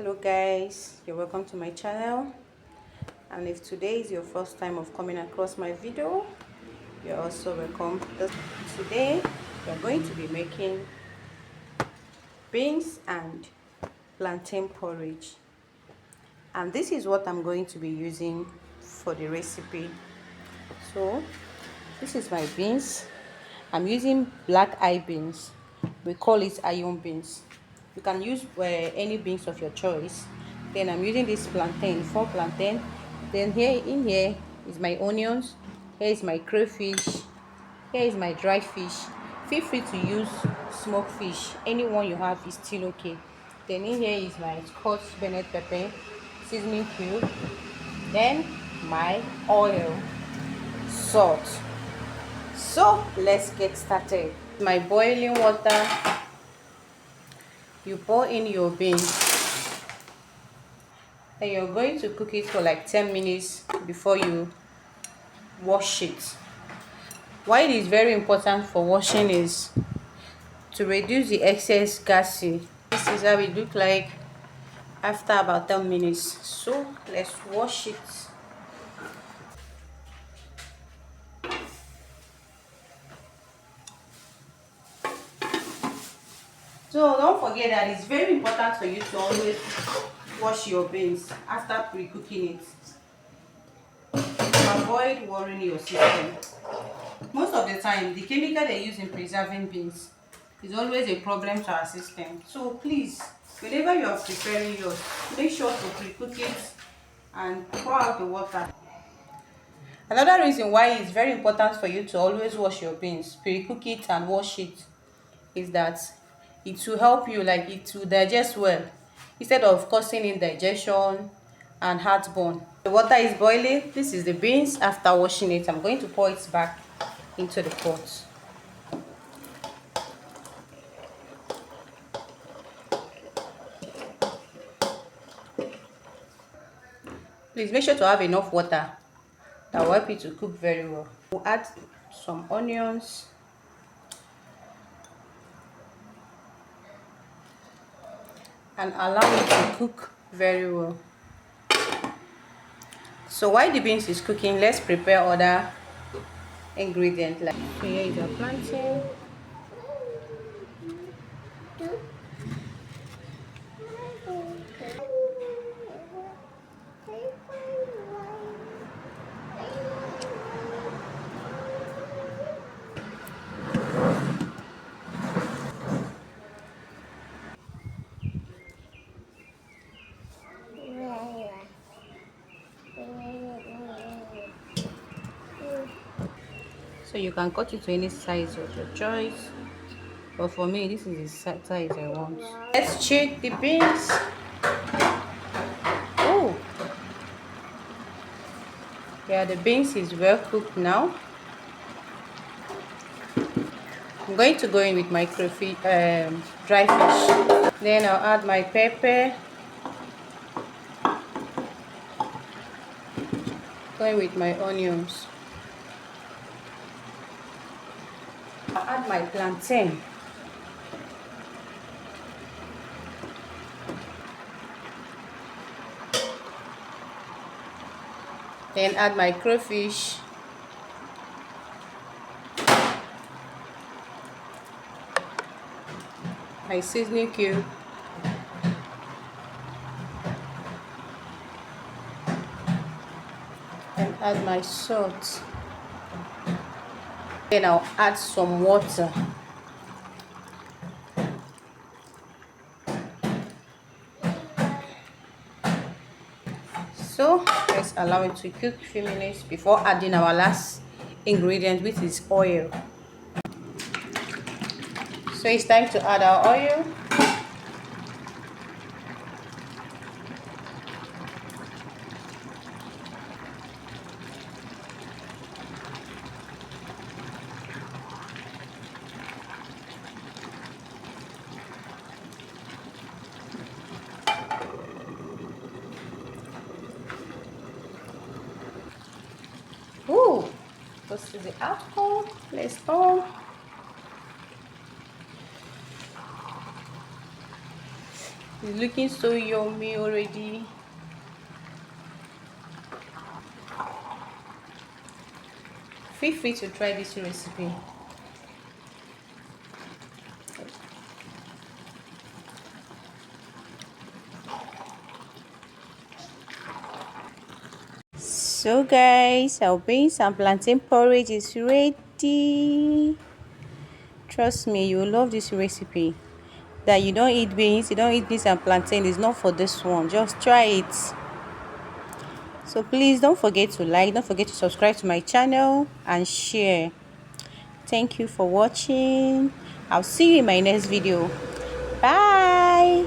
Hello guys, you're welcome to my channel, and if today is your first time of coming across my video, you're also welcome. Today we're going to be making beans and plantain porridge, and this is what I'm going to be using for the recipe. So this is my beans. I'm using black eye beans. We call it iron beans. You can use any beans of your choice. Then I'm using this plantain, 4 plantain. Then here is my onions. Here is my crayfish. Here is my dry fish. Feel free to use smoked fish. Any one you have is still okay. Then in here is my scotch bonnet pepper, seasoning cube. Then my oil, salt. So let's get started. My boiling water, you pour in your beans, and you're going to cook it for like 10 minutes before you wash it. Why it is very important for washing is to reduce the excess gassy. This is how it look like after about 10 minutes. So let's wash it. So don't forget that it's very important for you to always wash your beans after pre-cooking it to avoid worrying your system. Most of the time, the chemical they use in preserving beans is always a problem to our system. So please, whenever you are preparing yours, make sure to pre-cook it and pour out the water. Another reason why it's very important for you to always wash your beans, pre-cook it and wash it, is that it will help you, like it will digest well instead of causing indigestion and heartburn. The water is boiling. This is the beans. After washing it, I'm going to pour it back into the pot. Please make sure to have enough water that will help you to cook very well. We'll add some onions, and allow it to cook very well. So while the beans is cooking, let's prepare other ingredients. Like, so here is our plantain. So you can cut it to any size of your choice, but for me this is the size I want. Let's check the beans. Oh yeah, the beans is well cooked now. I'm going to go in with my crayfish, dry fish. Then I'll add my pepper. Going with my onions. I'll add my plantain. Then add my crayfish. My seasoning cube. And add my salt. Then I'll add some water. So let's allow it to cook a few minutes before adding our last ingredient, which is oil. So it's time to add our oil. Ooh, this is the alcohol. Let's go. It's looking so yummy already. Feel free to try this recipe. So guys, our beans and plantain porridge is ready. Trust me, you will love this recipe. That you don't eat beans and plantain is not for this one. Just try it. So please don't forget to like, don't forget to subscribe to my channel and share. Thank you for watching. I'll see you in my next video. Bye.